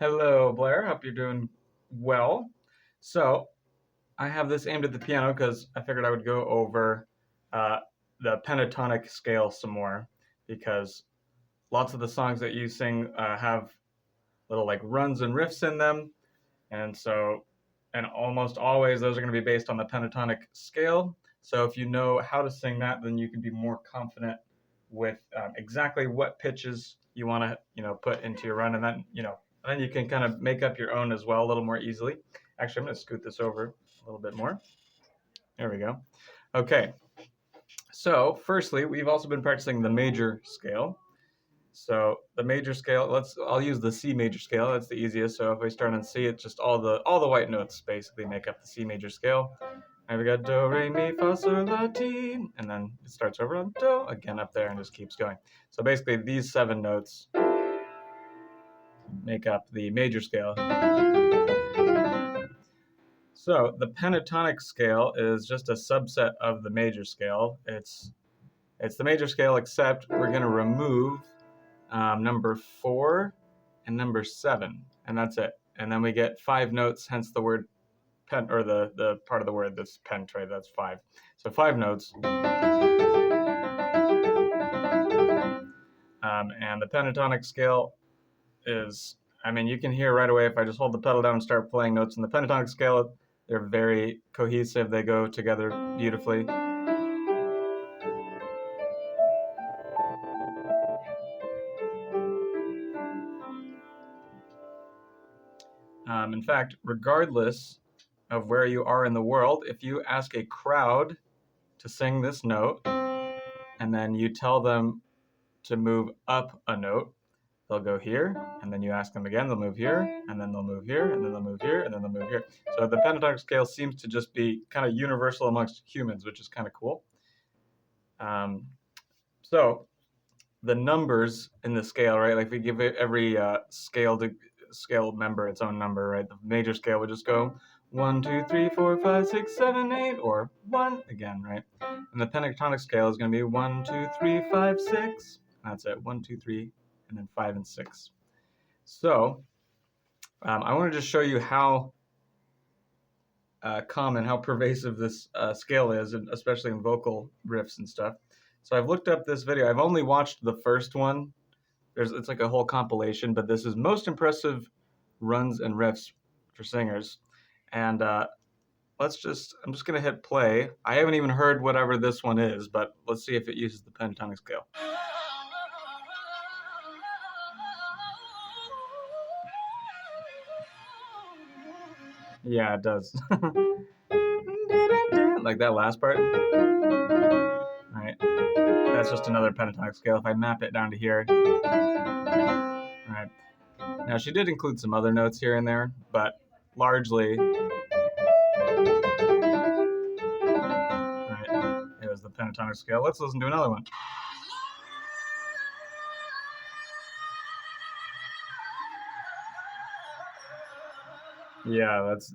Hello, Blair. Hope you're doing well. So, I have this aimed at the piano because I figured I would go over uh, the pentatonic scale some more because lots of the songs that you sing have little like runs and riffs in them, and and almost always those are going to be based on the pentatonic scale. So, if you know how to sing that, then you can be more confident with exactly what pitches you want to put into your run, and then you can kind of make up your own as well a little more easily. Actually, I'm going to scoot this over a little bit more. There we go. Okay, so firstly, we've also been practicing the major scale. So the major scale, I'll use the C major scale. That's the easiest. So if we start on C, it's just all the white notes basically make up the C major scale. And we got do, re, mi, fa, sol, la, ti, and then it starts over on do again up there and just keeps going. So basically, these 7 notes make up the major scale. So the pentatonic scale is just a subset of the major scale. It's the major scale, except we're going to remove number 4 and number 7, and that's it. And then we get 5 notes, hence the word pen, or the part of the word that's pentre, that's 5. So 5 notes. And the pentatonic scale is, I mean, you can hear right away if I just hold the pedal down and start playing notes in the pentatonic scale, they're very cohesive, they go together beautifully. In fact, regardless of where you are in the world, if you ask a crowd to sing this note and then you tell them to move up a note, they'll go here, and then you ask them again, they'll move here, and then they'll move here, and then they'll move here, and then they'll move here. So the pentatonic scale seems to just be kind of universal amongst humans, which is kind of cool. So the numbers in the scale, right? Like if we give every scale member its own number, right? The major scale would just go 1, 2, 3, 4, 5, 6, 7, 8, or 1 again, right? And the pentatonic scale is going to be 1, 2, 3, 5, 6. That's it. 1, 2, 3, and then 5 and 6. So I want to just show you how common, how pervasive this scale is, and especially in vocal riffs and stuff. So I've looked up this video. I've only watched the first one. It's like a whole compilation, but this is most impressive runs and riffs for singers. And I'm just gonna hit play. I haven't even heard whatever this one is, but let's see if it uses the pentatonic scale. Yeah, it does. Like that last part. All right, that's just another pentatonic scale. If I map it down to here. All right. Now she did include some other notes here and there, but largely, right, it was the pentatonic scale. Let's listen to another one. Yeah, that's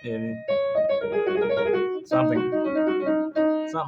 in something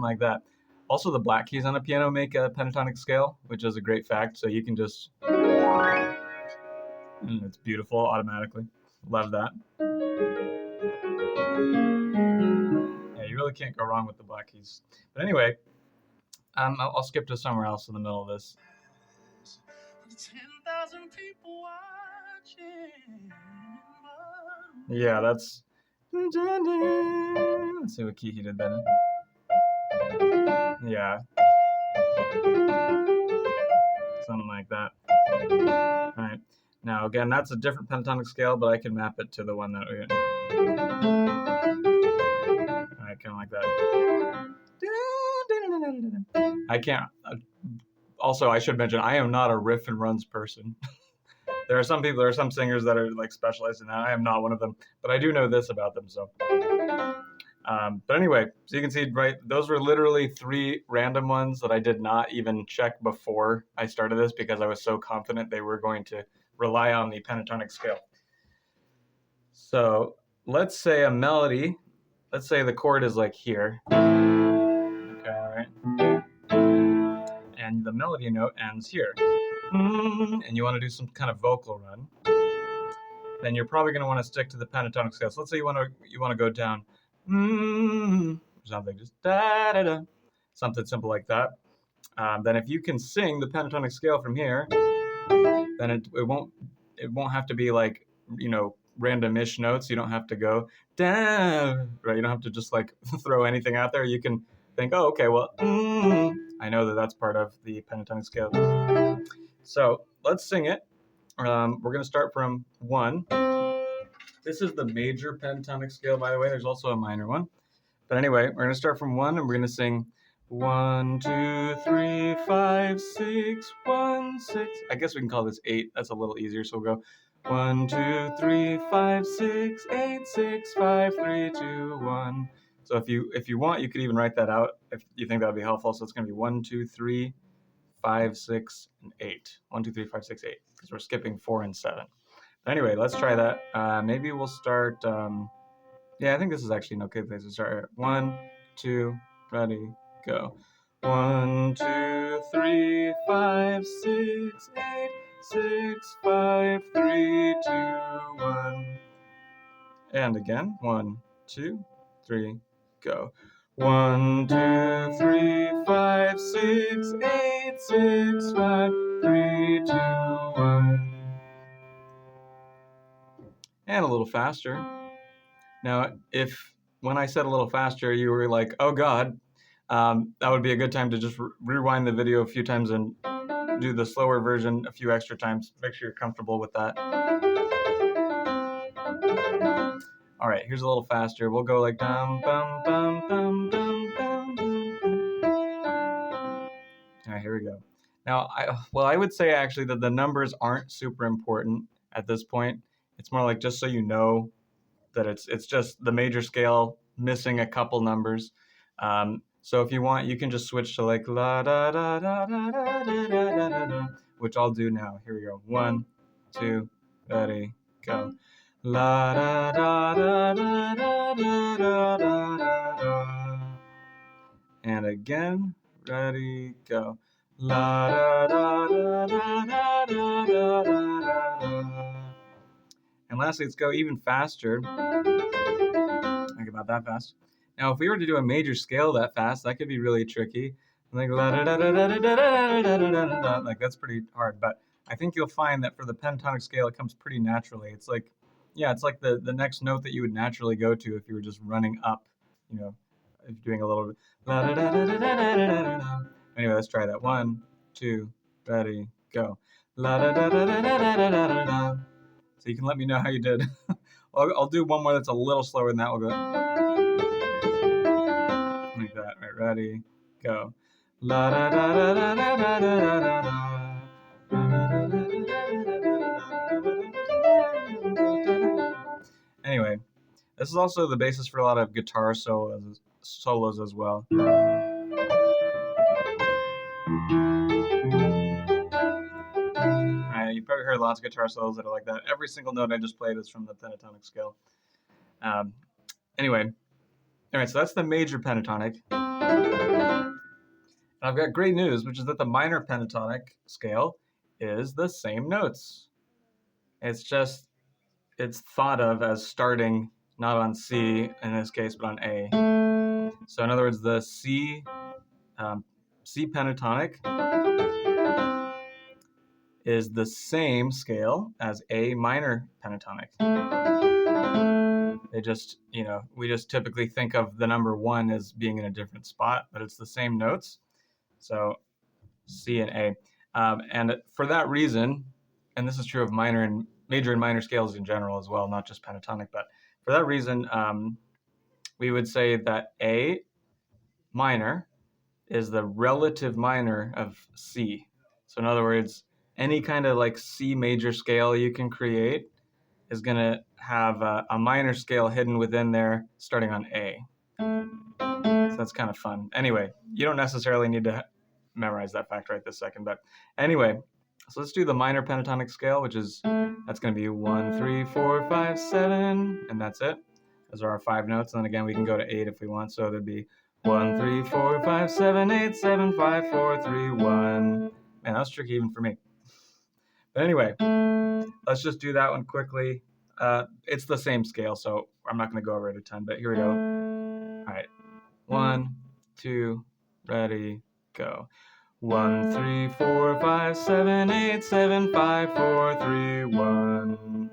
like that. Also, the black keys on a piano make a pentatonic scale, which is a great fact. So you can just, it's beautiful automatically. Love that. Yeah, you really can't go wrong with the black keys. But anyway, I'll skip to somewhere else in the middle of this. 10,000 people watching. Yeah, that's. Let's see what key he did then. Yeah. Something like that. All right. Now, again, that's a different pentatonic scale, but I can map it to the one that we. All right, kind of like that. I can't. Also, I should mention, I am not a riff and runs person. There are some singers that are like specialized in that. I am not one of them, but I do know this about them. So, but anyway, so you can see, right? Those were literally 3 random ones that I did not even check before I started this because I was so confident they were going to rely on the pentatonic scale. So let's say a melody. Let's say the chord is like here. Okay, all right. And and the melody note ends here, and you want to do some kind of vocal run, then you're probably going to want to stick to the pentatonic scale. So let's say you want to go down, or something, just da da da, something simple like that. Then if you can sing the pentatonic scale from here, then it won't have to be like, random-ish notes. You don't have to go down, right? You don't have to just like throw anything out there. You can think, oh, okay, well, I know that that's part of the pentatonic scale. So let's sing it. We're going to start from 1. This is the major pentatonic scale, by the way. There's also a minor one. But anyway, we're going to start from 1, and we're going to sing 1, 2, 3, 5, 6, 1, 6. I guess we can call this 8. That's a little easier. So we'll go 1, 2, 3, 5, 6, 8, 6, 5, 3, 2, 1. So if you want, you could even write that out if you think that would be helpful. So it's going to be 1, 2, 3, 5, 6, and 8. 1, 2, 3, 5, 6, 8. Because we're skipping 4 and 7. But anyway, let's try that. Maybe we'll start. Yeah, I think this is actually an okay place to start. 1, 2, ready, go. 1, 2, 3, 5, 6, 8, 6, 5, 3, 2, 1. And again, 1, 2, 3, go. 1, 2, 3, 5, 6, 8, 6, 5, 3, 2, 1. And a little faster. Now, if when I said a little faster, you were like, oh God, that would be a good time to just rewind the video a few times and do the slower version a few extra times. Make sure you're comfortable with that. All right, here's a little faster. We'll go like dum bum bum bum bum bum. All right, here we go. Now, I would say actually that the numbers aren't super important at this point. It's more like just so you know that it's just the major scale missing a couple numbers. So if you want, you can just switch to like la da da da da da da da da da, which I'll do now. Here we go. 1, 2, ready, go. La da da da da da da da da da. And again, ready, go. La da da da da da da da da. And lastly, let's go even faster. Think about that fast. Now, if we were to do a major scale that fast, that could be really tricky. Like that's pretty hard. But I think you'll find that for the pentatonic scale, it comes pretty naturally. It's like, it's like the next note that you would naturally go to if you were just running up. If doing a little bit. Anyway, let's try that. 1, 2, ready, go. So you can let me know how you did. I'll do one more that's a little slower than that. We'll go like that. Right, ready, go. La da da da da da da da da. Anyway, this is also the basis for a lot of guitar solos as well. You've probably heard lots of guitar solos that are like that. Every single note I just played is from the pentatonic scale. Anyway, all right, so that's the major pentatonic. And I've got great news, which is that the minor pentatonic scale is the same notes. It's thought of as starting not on C in this case, but on A. So in other words, the C pentatonic is the same scale as A minor pentatonic. They just, we just typically think of the number 1 as being in a different spot, but it's the same notes. So C and A. And for that reason, and this is true of major and minor scales in general as well, not just pentatonic, but for that reason, we would say that A minor is the relative minor of C. So in other words, any kind of like C major scale you can create is going to have a minor scale hidden within there starting on A. So that's kind of fun. Anyway, you don't necessarily need to memorize that fact right this second, but anyway, so let's do the minor pentatonic scale, that's going to be 1, 3, 4, 5, 7, and that's it. Those are our 5 notes, and then again we can go to 8 if we want. So there'd be 1, 3, 4, 5, 7, 8, 7, 5, 4, 3, 1. Man, that was tricky even for me. But anyway, let's just do that one quickly. It's the same scale, so I'm not going to go over it a ton, but here we go. All right. 1, 2, ready, go. 1, 3, 4, 5, 7, 8, 7, 5, 4, 3, 1.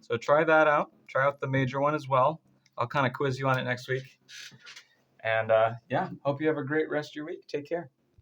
So try that out. Try out the major one as well. I'll kind of quiz you on it next week. And yeah, hope you have a great rest of your week. Take care.